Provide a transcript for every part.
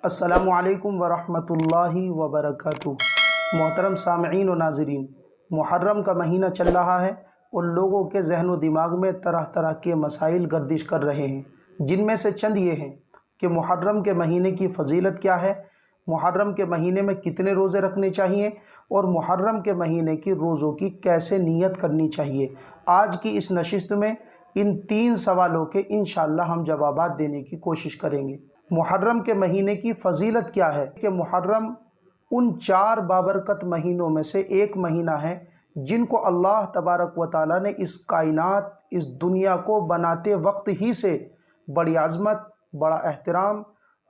السلام علیکم ورحمۃ اللہ وبرکاتہ۔ محترم سامعین و ناظرین، محرم کا مہینہ چل رہا ہے اور لوگوں کے ذہن و دماغ میں طرح طرح کے مسائل گردش کر رہے ہیں، جن میں سے چند یہ ہیں کہ محرم کے مہینے کی فضیلت کیا ہے، محرم کے مہینے میں کتنے روزے رکھنے چاہیے اور محرم کے مہینے کی روزوں کی کیسے نیت کرنی چاہیے۔ آج کی اس نشست میں ان 3 سوالوں کے انشاءاللہ ہم جوابات دینے کی کوشش کریں گے۔ محرم کے مہینے کی فضیلت کیا ہے کہ محرم ان 4 بابرکت مہینوں میں سے ایک مہینہ ہے جن کو اللہ تبارک و تعالیٰ نے اس کائنات، اس دنیا کو بناتے وقت ہی سے بڑی عظمت، بڑا احترام،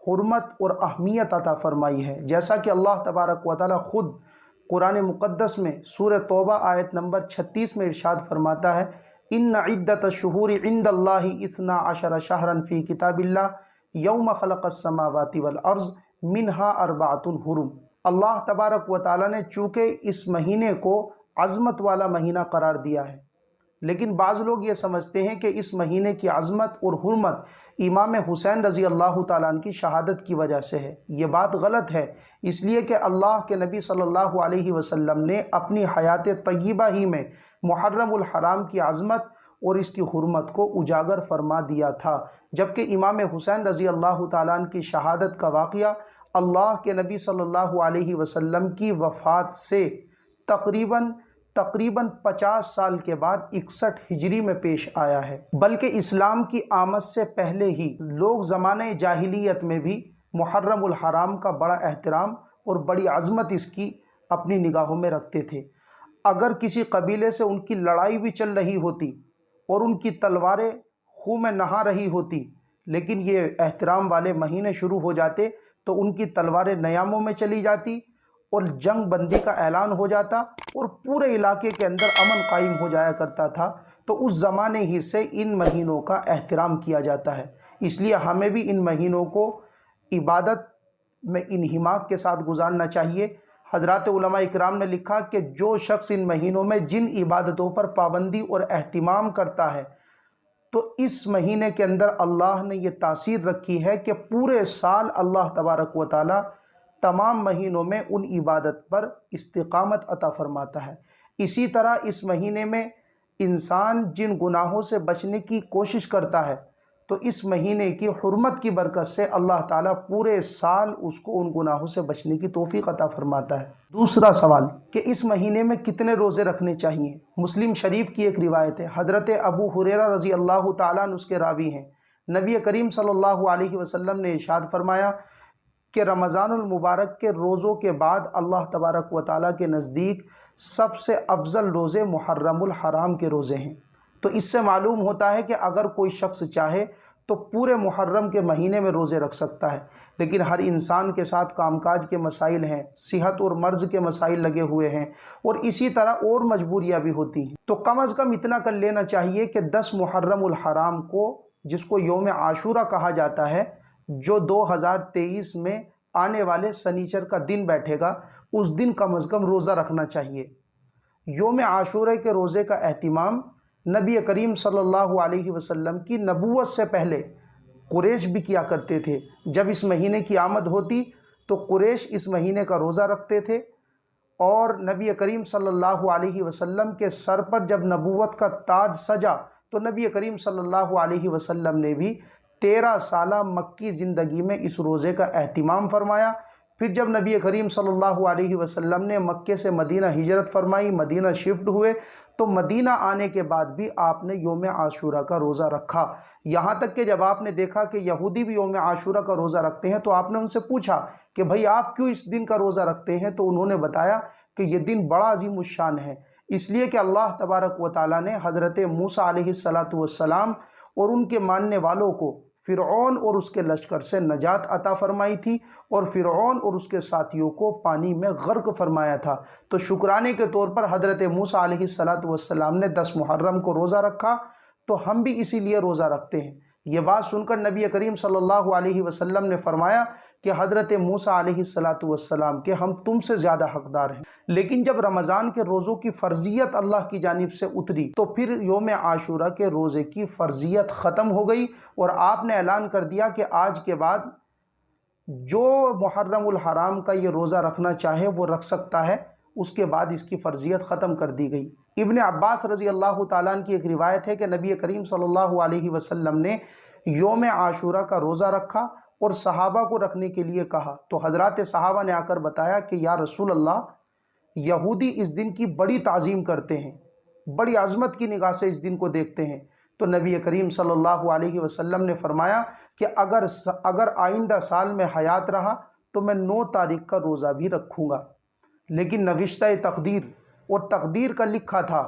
حرمت اور اہمیت عطا فرمائی ہے۔ جیسا کہ اللہ تبارک و تعالیٰ خود قرآن مقدس میں سورہ توبہ آیت نمبر 36 میں ارشاد فرماتا ہے، ان عدت الشہور عند اللہ 12 شہرا فی کتاب اللہ یوم خلق السماوات والارض منہا 4 حرم۔ اللہ تبارک و تعالیٰ نے چونکہ اس مہینے کو عظمت والا مہینہ قرار دیا ہے، لیکن بعض لوگ یہ سمجھتے ہیں کہ اس مہینے کی عظمت اور حرمت امام حسین رضی اللہ تعالیٰ عنہ کی شہادت کی وجہ سے ہے۔ یہ بات غلط ہے، اس لیے کہ اللہ کے نبی صلی اللہ علیہ وسلم نے اپنی حیات طیبہ ہی میں محرم الحرام کی عظمت اور اس کی حرمت کو اجاگر فرما دیا تھا، جبکہ امام حسین رضی اللہ تعالیٰ عنہ کی شہادت کا واقعہ اللہ کے نبی صلی اللہ علیہ وسلم کی وفات سے تقریباً 50 سال کے بعد 61 ہجری میں پیش آیا ہے۔ بلکہ اسلام کی آمد سے پہلے ہی لوگ زمانہ جاہلیت میں بھی محرم الحرام کا بڑا احترام اور بڑی عظمت اس کی اپنی نگاہوں میں رکھتے تھے۔ اگر کسی قبیلے سے ان کی لڑائی بھی چل رہی ہوتی اور ان کی تلواریں خون میں نہا رہی ہوتی، لیکن یہ احترام والے مہینے شروع ہو جاتے تو ان کی تلواریں نیاموں میں چلی جاتی اور جنگ بندی کا اعلان ہو جاتا اور پورے علاقے کے اندر امن قائم ہو جایا کرتا تھا۔ تو اس زمانے ہی سے ان مہینوں کا احترام کیا جاتا ہے، اس لیے ہمیں بھی ان مہینوں کو عبادت میں انہماک کے ساتھ گزارنا چاہیے۔ حضرات علماء اکرام نے لکھا کہ جو شخص ان مہینوں میں جن عبادتوں پر پابندی اور اہتمام کرتا ہے تو اس مہینے کے اندر اللہ نے یہ تاثیر رکھی ہے کہ پورے سال اللہ تبارک و تعالی تمام مہینوں میں ان عبادت پر استقامت عطا فرماتا ہے۔ اسی طرح اس مہینے میں انسان جن گناہوں سے بچنے کی کوشش کرتا ہے تو اس مہینے کی حرمت کی برکت سے اللہ تعالیٰ پورے سال اس کو ان گناہوں سے بچنے کی توفیق عطا فرماتا ہے۔ دوسرا سوال کہ اس مہینے میں کتنے روزے رکھنے چاہیے۔ مسلم شریف کی ایک روایت ہے، حضرت ابو ہریرہ رضی اللہ تعالیٰ عنہ اس کے راوی ہیں، نبی کریم صلی اللہ علیہ وسلم نے ارشاد فرمایا کہ رمضان المبارک کے روزوں کے بعد اللہ تبارک و تعالیٰ کے نزدیک سب سے افضل روزے محرم الحرام کے روزے ہیں۔ تو اس سے معلوم ہوتا ہے کہ اگر کوئی شخص چاہے تو پورے محرم کے مہینے میں روزے رکھ سکتا ہے، لیکن ہر انسان کے ساتھ کام کاج کے مسائل ہیں، صحت اور مرض کے مسائل لگے ہوئے ہیں اور اسی طرح اور مجبوریاں بھی ہوتی ہیں، تو کم از کم اتنا کر لینا چاہیے کہ 10 محرم الحرام کو، جس کو یوم عاشورہ کہا جاتا ہے، جو 2023 میں آنے والے سنیچر کا دن بیٹھے گا، اس دن کم از کم روزہ رکھنا چاہیے۔ یوم عاشورہ کے روزے کا اہتمام نبی کریم صلی اللہ علیہ وسلم کی نبوت سے پہلے قریش بھی کیا کرتے تھے۔ جب اس مہینے کی آمد ہوتی تو قریش اس مہینے کا روزہ رکھتے تھے، اور نبی کریم صلی اللہ علیہ وسلم کے سر پر جب نبوت کا تاج سجا تو نبی کریم صلی اللہ علیہ وسلم نے بھی 13 سالہ مکی زندگی میں اس روزے کا اہتمام فرمایا۔ پھر جب نبی کریم صلی اللہ علیہ وسلم نے مکے سے مدینہ ہجرت فرمائی، مدینہ شفٹ ہوئے، تو مدینہ آنے کے بعد بھی آپ نے یوم عاشورہ کا روزہ رکھا۔ یہاں تک کہ جب آپ نے دیکھا کہ یہودی بھی یوم عاشورہ کا روزہ رکھتے ہیں تو آپ نے ان سے پوچھا کہ بھائی آپ کیوں اس دن کا روزہ رکھتے ہیں، تو انہوں نے بتایا کہ یہ دن بڑا عظیم الشان ہے، اس لیے کہ اللہ تبارک و تعالیٰ نے حضرت موسیٰ علیہ السلام اور ان کے ماننے والوں کو فرعون اور اس کے لشکر سے نجات عطا فرمائی تھی، اور فرعون اور اس کے ساتھیوں کو پانی میں غرق فرمایا تھا۔ تو شکرانے کے طور پر حضرت موسیٰ علیہ السلام نے 10 محرم کو روزہ رکھا، تو ہم بھی اسی لیے روزہ رکھتے ہیں۔ یہ بات سن کر نبی کریم صلی اللہ علیہ وسلم نے فرمایا کہ حضرت موسیٰ علیہ السلام کہ ہم تم سے زیادہ حقدار ہیں۔ لیکن جب رمضان کے روزوں کی فرضیت اللہ کی جانب سے اتری تو پھر یوم عاشورہ کے روزے کی فرضیت ختم ہو گئی، اور آپ نے اعلان کر دیا کہ آج کے بعد جو मुहर्रम उल हराम का ये रोज़ा रखना चाहे वो रख सकता है, उसके बाद इसकी फ़र्जियत ख़त्म कर दी गई। इब्न अब्बास रज़ी अल्लाह ताला अन्हु की एक रिवायत है कि नबी करीम सल्लल्लाहु अलैहि वसल्लम ने योम आशूरा का रोज़ा रखा और सहाबा को रखने के लिए कहा, तो हज़रात सहाबा ने आकर बताया कि या रसूल अल्लाह, यहूदी इस दिन की बड़ी ताज़ीम करते हैं, बड़ी अज़मत की निगाह से इस दिन को देखते हैं। तो नबी करीम सल्लल्लाहु अलैहि वसल्लम ने फरमाया कि अगर आइंदा साल में हयात रहा तो मैं 9 तारीख का रोज़ा भी रखूँगा। लेकिन नविश्ता तकदीर और तकदीर का लिखा था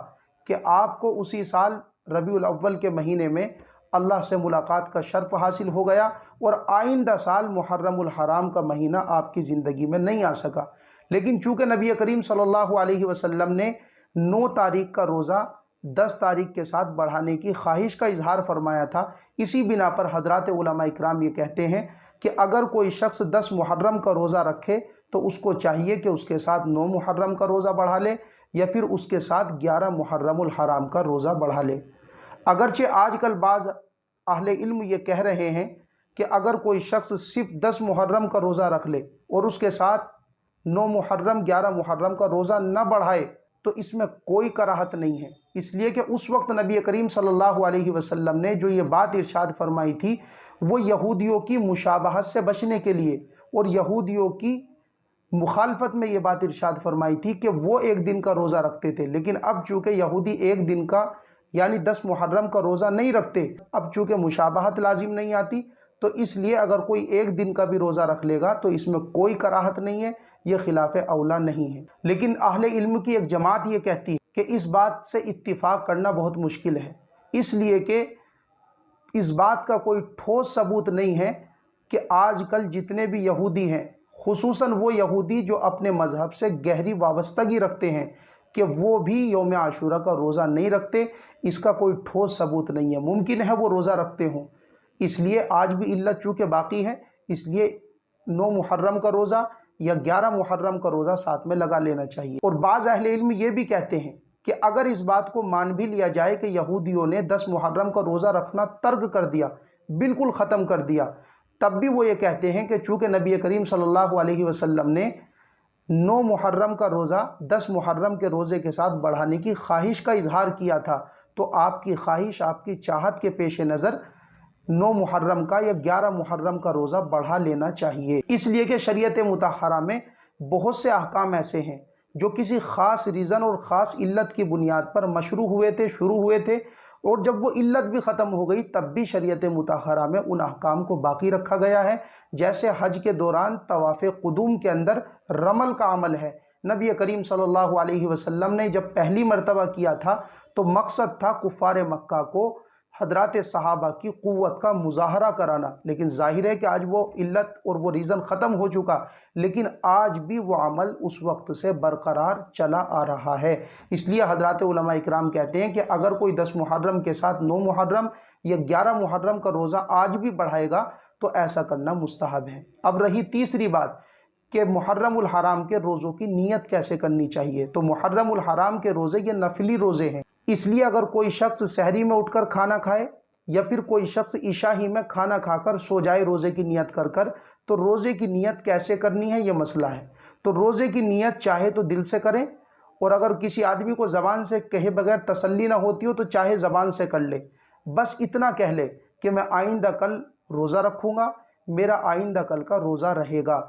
कि आपको उसी साल रबीउल अव्वल के महीने में अल्लाह से मुलाकात का शर्फ हासिल हो गया और आइंदा साल मुहर्रमुल हराम का महीना आपकी ज़िंदगी में नहीं आ सका। लेकिन चूँकि नबी करीम सल्लल्लाहु अलैहि वसल्लम ने 9 तारीख का रोज़ा 10 तारीख के साथ बढ़ाने की ख्वाहिश का इजहार फरमाया था, इसी बिना पर हज़रात उलमा इकराम ये कहते हैं कि अगर कोई शख्स 10 मुहर्रम का रोज़ा रखे तो उसको चाहिए कि उसके साथ 9 मुहर्रम का रोज़ा बढ़ा ले या फिर उसके साथ 11 मुहर्रमुल हराम का रोज़ा बढ़ा ले। अगरचे आजकल बाज़ अहले इल्म ये कह रहे हैं कि अगर कोई शख्स सिर्फ 10 मुहर्रम का रोज़ा रख ले और उसके साथ 9 मुहर्रम 11 मुहर्रम का रोज़ा न बढ़ाए तो इसमें कोई कराहत नहीं है, इसलिए कि उस वक्त नबी करीम सल्लल्लाहु अलैहि वसल्लम ने जो ये बात इरशाद फरमाई थी वो यहूदियों की मुशाबहत से बचने के लिए और यहूदियों की मुखालफत में ये बात इरशाद फरमाई थी कि वो एक दिन का रोज़ा रखते थे। लेकिन अब चूँकि यहूदी एक दिन का यानी 10 मुहर्रम का रोज़ा नहीं रखते, अब चूँकि मुशाबहत लाजिम नहीं आती, तो इसलिए अगर कोई एक दिन का भी रोज़ा रख लेगा तो इसमें कोई कराहत नहीं है, ये खिलाफ औला नहीं है। लेकिन अहले इल्म की एक जमात ये कहती है कि इस बात से इत्तिफाक करना बहुत मुश्किल है, इसलिए कि इस बात का कोई ठोस सबूत नहीं है कि आजकल जितने भी यहूदी हैं, खुसूसन वो यहूदी जो अपने मज़हब से गहरी वाबस्तगी रखते हैं, कि वो भी यौम आशूरा का रोज़ा नहीं रखते, इसका कोई ठोस सबूत नहीं है। मुमकिन है वो रोज़ा रखते हों, इसलिए आज भी इल्लत चूँकि बाकी है, इसलिए 9 मुहर्रम का रोज़ा या 11 मुहर्रम का रोज़ा साथ में लगा लेना चाहिए। और बाज़ अहले इल्म ये भी कहते हैं कि अगर इस बात को मान भी लिया जाए कि यहूदियों ने 10 मुहर्रम का रोज़ा रखना तर्क कर दिया, बिल्कुल ख़त्म कर दिया, तब भी वो ये कहते हैं कि चूँकि नबी करीम सल्लल्लाहु अलैहि वसल्लम ने 9 मुहर्रम का रोज़ा 10 मुहर्रम के रोज़े के साथ बढ़ाने की ख्वाहिश का इजहार किया था, तो आपकी ख्वाहिश, आपकी चाहत के पेश नज़र 9 मुहर्रम का या 11 मुहर्रम का रोज़ा बढ़ा लेना चाहिए। इसलिए कि शरीयत मुतहरा में बहुत से अहकाम ऐसे हैं जो किसी ख़ास रीज़न और ख़ास इल्लत की बुनियाद पर मशरू हुए थे, शुरू हुए थे, और जब वो इल्लत भी ख़त्म हो गई तब भी शरीयत मुतहरा में उन अहकाम को बाकी रखा गया है। जैसे हज के दौरान तवाफ़ कुदूम के अंदर रमल का अमल है, नबी करीम सल्लल्लाहु अलैहि वसल्लम ने जब पहली मरतबा किया था तो मकसद था कुफ़ार मक्का को हज़रात सहाबा की क़ुव्वत का मुज़ाहरा कराना। लेकिन ज़ाहिर है कि आज वो इल्लत और वो रीज़न ख़त्म हो चुका, लेकिन आज भी वो अमल उस वक्त से बरकरार चला आ रहा है। इसलिए हज़रात उलमा इकराम कहते हैं कि अगर कोई 10 मुहर्रम के साथ 9 मुहर्रम या 11 मुहर्रम का रोज़ा आज भी बढ़ाएगा तो ऐसा करना मुस्तहब है। अब रही तीसरी बात कि मुहर्रमुल हराम के रोज़ों की नीयत कैसे करनी चाहिए। तो मुहर्रमुल हराम के रोज़े ये नफली रोज़े हैं, इसलिए अगर कोई शख्स सहरी में उठकर खाना खाए या फिर कोई शख्स इशा ही में खाना खाकर सो जाए रोज़े की नियत कर कर, तो रोज़े की नियत कैसे करनी है ये मसला है। तो रोज़े की नियत चाहे तो दिल से करें, और अगर किसी आदमी को ज़बान से कहे बगैर तसल्ली ना होती हो तो चाहे ज़बान से कर ले, बस इतना कह ले कि मैं आइंदा कल रोज़ा रखूँगा, मेरा आइंदा कल का रोज़ा रहेगा।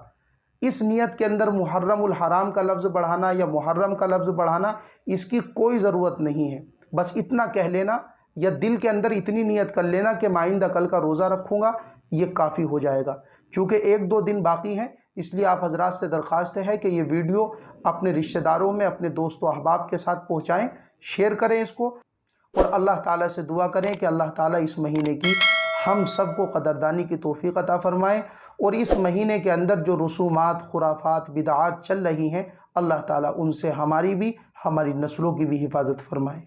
इस नियत के अंदर मुहर्रमुल हराम का लफ्ज़ बढ़ाना या मुहर्रम का लफ्ज़ बढ़ाना इसकी कोई ज़रूरत नहीं है। बस इतना कह लेना या दिल के अंदर इतनी नियत कर लेना कि मैं आइंदा कल का रोज़ा रखूँगा, ये काफ़ी हो जाएगा। चूँकि 1-2 दिन बाकी हैं, इसलिए आप हजरात से दरख्वास्त है कि ये वीडियो अपने रिश्तेदारों में, अपने दोस्तों अहबाब के साथ पहुँचाएँ, शेयर करें इसको, और अल्लाह ताला से दुआ करें कि अल्लाह ताला इस महीने की हम सबको कदरदानी की तौफीक अता फ़रमाएँ, और इस महीने के अंदर जो रसूमात, खुराफात, बिदआत चल रही हैं, अल्लाह ताला उनसे हमारी भी, हमारी नस्लों की भी हिफाजत फरमाए।